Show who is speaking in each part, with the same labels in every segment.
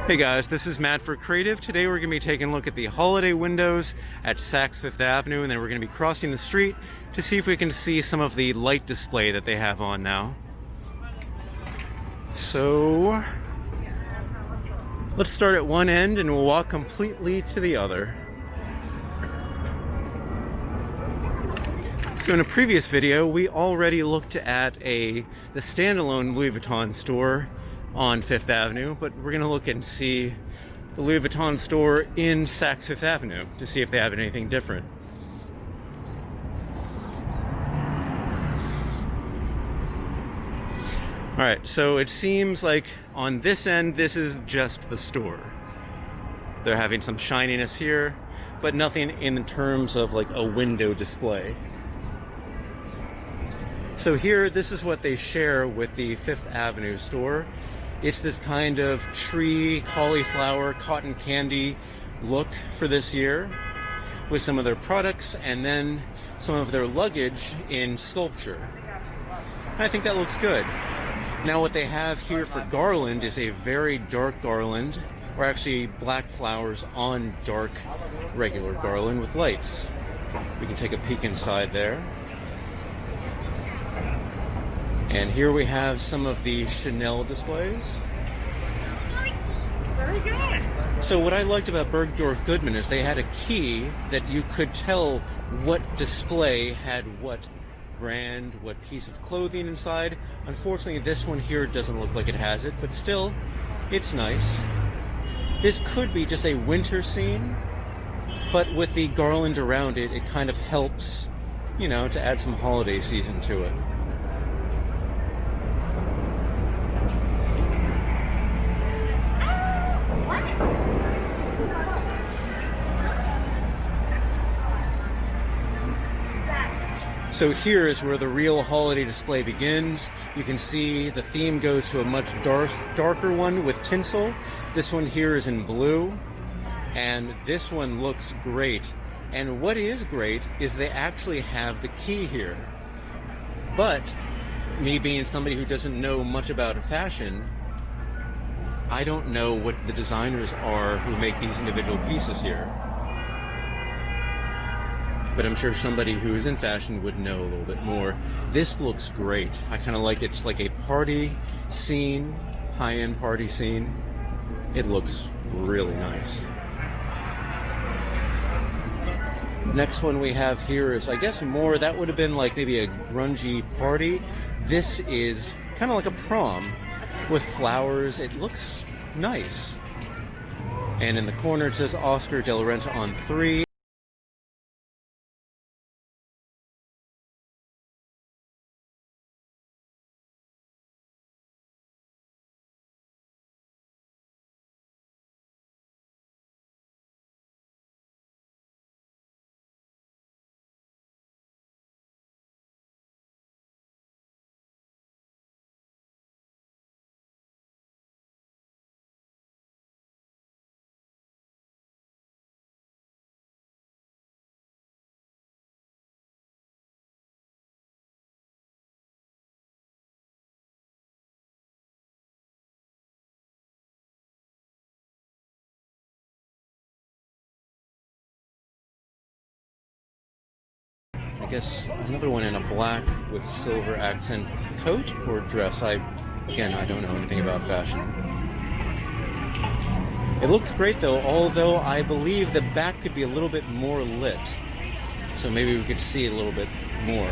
Speaker 1: Hey guys, this is Matt for Creative. Today we're going to be taking a look at the holiday windows at Saks Fifth Avenue, and then we're going to be crossing the street to see if we can see some of the light display that they have on now. So let's start at one end and we'll walk completely to the other. So in a previous video, we already looked at the standalone Louis Vuitton store on Fifth Avenue, but we're gonna look and see the Louis Vuitton store in Saks Fifth Avenue to see if they have anything different. Alright, so it seems like on this end, this is just the store. They're having some shininess here, but nothing in terms of like a window display. So here, this is what they share with the Fifth Avenue store. It's this kind of tree, cauliflower, cotton candy look for this year with some of their products and then some of their luggage in sculpture. And I think that looks good. Now what they have here for garland is a very dark garland, or actually black flowers on dark regular garland with lights. We can take a peek inside there. And here we have some of the Chanel displays. Very good. So what I liked about Bergdorf Goodman is they had a key that you could tell what display had what brand, what piece of clothing inside. Unfortunately, this one here doesn't look like it has it, but still, it's nice. This could be just a winter scene, but with the garland around it, it kind of helps, you know, to add some holiday season to it. So here is where the real holiday display begins. You can see the theme goes to a much darker one with tinsel. This one here is in blue, and this one looks great. And what is great is they actually have the key here. But me being somebody who doesn't know much about fashion, I don't know what the designers are who make these individual pieces here. But I'm sure somebody who's in fashion would know a little bit more. This looks great. I kind of like it. It's like a party scene, high-end party scene. It looks really nice. Next one we have here is, I guess more, that would have been like maybe a grungy party. This is kind of like a prom with flowers. It looks nice. And in the corner it says Oscar de la Renta on 3. I guess another one in a black with silver accent coat or dress. Again, I don't know anything about fashion. It looks great though, although I believe the back could be a little bit more lit. So maybe we could see a little bit more.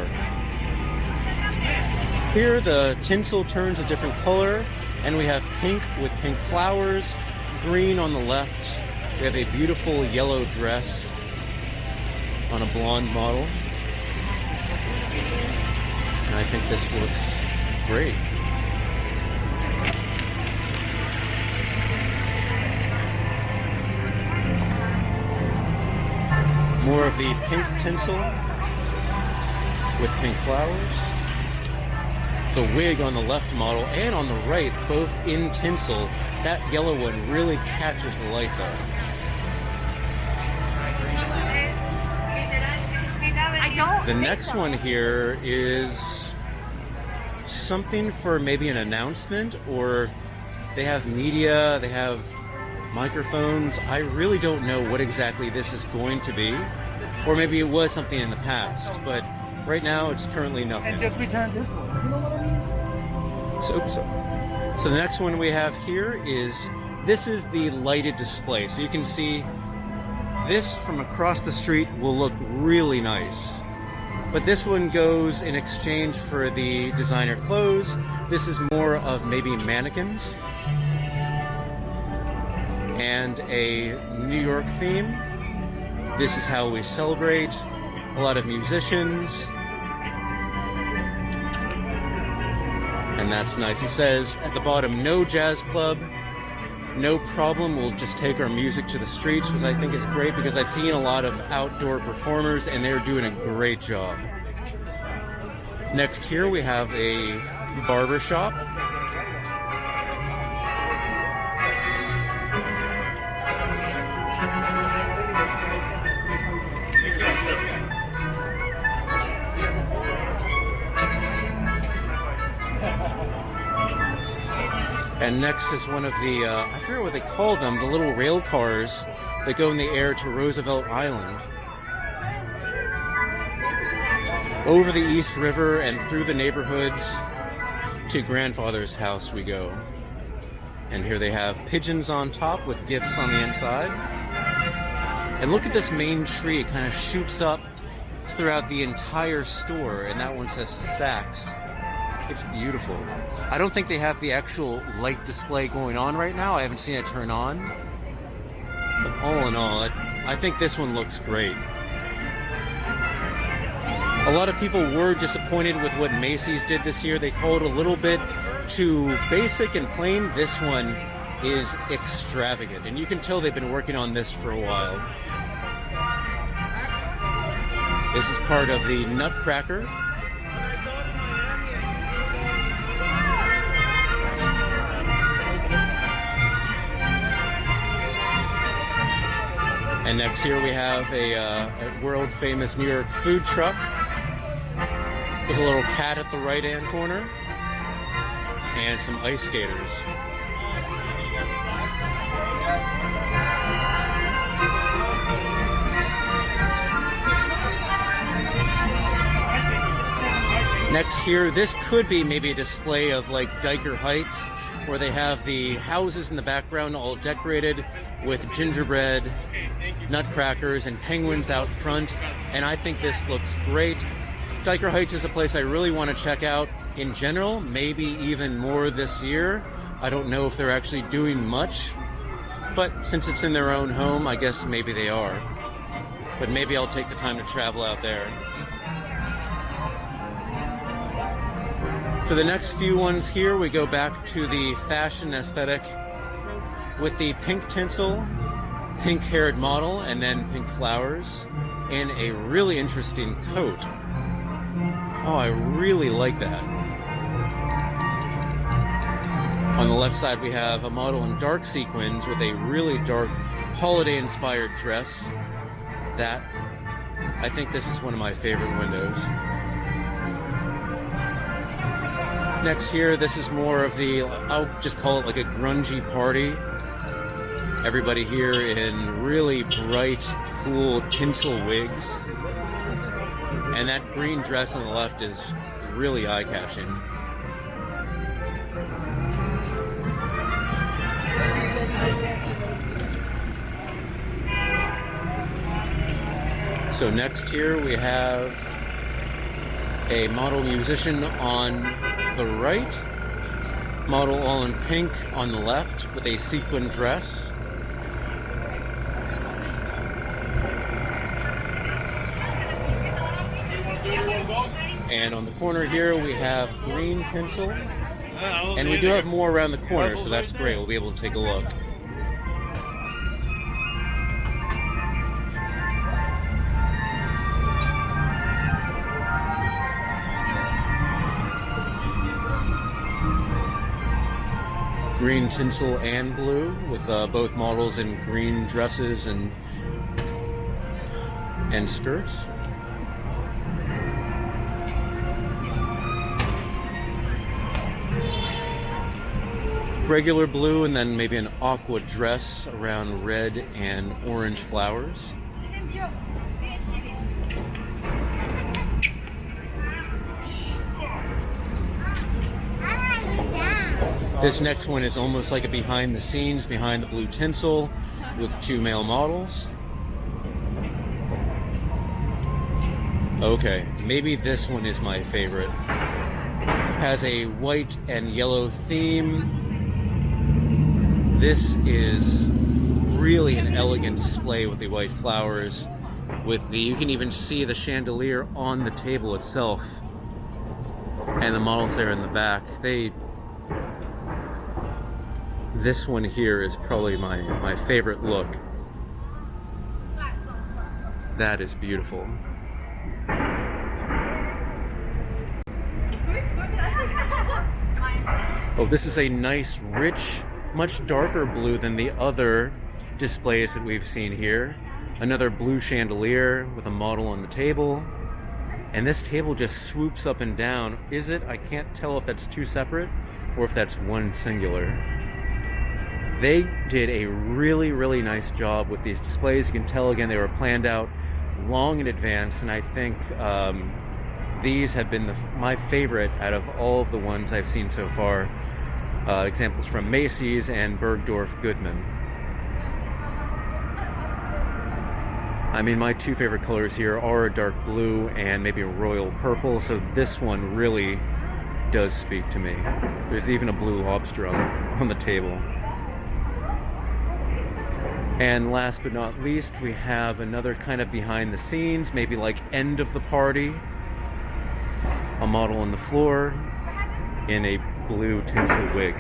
Speaker 1: Here the tinsel turns a different color, and we have pink with pink flowers, green on the left. We have a beautiful yellow dress on a blonde model. And I think this looks great. More of the pink tinsel with pink flowers. The wig on the left model and on the right, both in tinsel. That yellow one really catches the light though. The next one here is something for maybe an announcement, or they have media, they have microphones. I really don't know what exactly this is going to be, or maybe it was something in the past, but right now it's currently nothing.
Speaker 2: And just return this one. You know what I mean?
Speaker 1: So the next one we have here is, this is the lighted display. So you can see this from across the street will look really nice. But this one goes in exchange for the designer clothes. This is more of maybe mannequins and a New York theme. This is how we celebrate. A lot of musicians. And that's nice. He says at the bottom, no jazz club, no problem. We'll just take our music to the streets, which I think is great because I've seen a lot of outdoor performers and they're doing a great job. Next here we have a barber shop. And next is one of the, I forget what they call them, the little rail cars that go in the air to Roosevelt Island. Over the East River and through the neighborhoods to grandfather's house we go. And here they have pigeons on top with gifts on the inside. And look at this main tree, it kind of shoots up throughout the entire store, and that one says Saks. It's beautiful. I don't think they have the actual light display going on right now. I haven't seen it turn on. But all in all, I think this one looks great. A lot of people were disappointed with what Macy's did this year. They called it a little bit too basic and plain. This one is extravagant, and you can tell they've been working on this for a while. This is part of the Nutcracker. And next here we have a world-famous New York food truck with a little cat at the right-hand corner and some ice skaters. Next here, this could be maybe a display of like Diker Heights, where they have the houses in the background all decorated with gingerbread, nutcrackers, and penguins out front. And I think this looks great. Diker Heights is a place I really want to check out in general, maybe even more this year. I don't know if they're actually doing much, but since it's in their own home, I guess maybe they are. But maybe I'll take the time to travel out there. For the next few ones here, we go back to the fashion aesthetic with the pink tinsel, pink-haired model, and then pink flowers, and a really interesting coat. Oh, I really like that. On the left side, we have a model in dark sequins with a really dark holiday-inspired dress. That, I think this is one of my favorite windows. Next here, this is more of the, I'll just call it like a grungy party. Everybody here in really bright, cool tinsel wigs. And that green dress on the left is really eye-catching. So next here we have a model musician on the right, model all in pink on the left with a sequin dress. And on the corner here we have green tinsel, and we do have more around the corner, so that's great. We'll be able to take a look. Green tinsel and blue, with both models in green dresses and skirts. regular blue and then maybe an aqua dress around red and orange flowers. This next one is almost like a behind the scenes, behind the blue tinsel with 2 male models. Okay, maybe this one is my favorite. Has a white and yellow theme. This is really an elegant display with the white flowers. With the, you can even see the chandelier on the table itself. And the models there in the back. This one here is probably my favorite look. That is beautiful. Oh, this is a nice, rich, much darker blue than the other displays that we've seen here. Another blue chandelier with a model on the table. And this table just swoops up and down. Is it? I can't tell if that's 2 separate or if that's 1 singular. They did a really, really nice job with these displays. You can tell, again, they were planned out long in advance, and I think these have been my favorite out of all of the ones I've seen so far. Examples from Macy's and Bergdorf Goodman. I mean, my 2 favorite colors here are a dark blue and maybe a royal purple, so this one really does speak to me. There's even a blue lobster on the table. And last but not least, we have another kind of behind the scenes, maybe like end of the party. A model on the floor in a blue tinsel wig.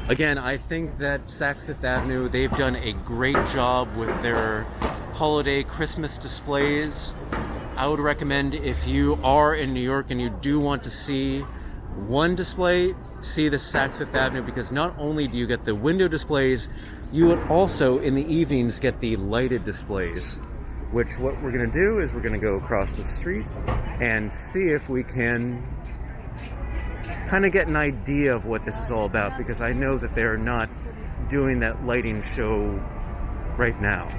Speaker 1: Again, I think that Saks Fifth Avenue, they've done a great job with their holiday Christmas displays. I would recommend, if you are in New York and you do want to see one display, see the Saks Fifth Avenue, because not only do you get the window displays, you would also in the evenings get the lighted displays. Which what we're going to do is we're going to go across the street and see if we can kind of get an idea of what this is all about, because I know that they're not doing that lighting show right now.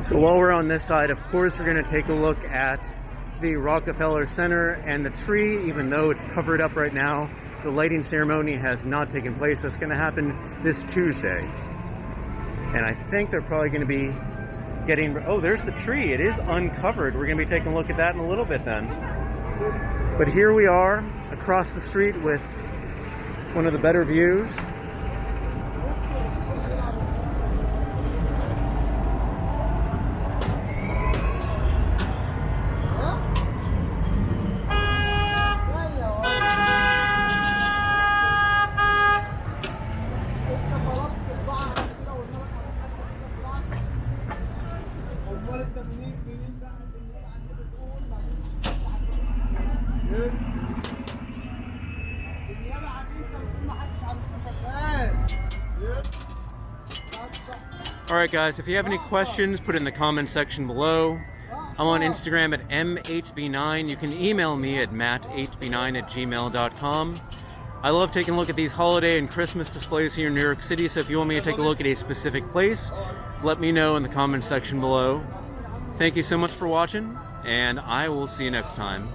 Speaker 1: So while we're on this side, of course, we're going to take a look at the Rockefeller Center and the tree. Even though it's covered up right now, the lighting ceremony has not taken place. That's going to happen this Tuesday. And I think they're probably going to be getting... Oh, there's the tree. It is uncovered. We're going to be taking a look at that in a little bit then. But here we are across the street with one of the better views. Alright guys, if you have any questions, put it in the comment section below. I'm on Instagram at m8b9. You can email me at matt8b9@gmail.com. I love taking a look at these holiday and Christmas displays here in New York City, so if you want me to take a look at a specific place, let me know in the comment section below. Thank you so much for watching, and I will see you next time.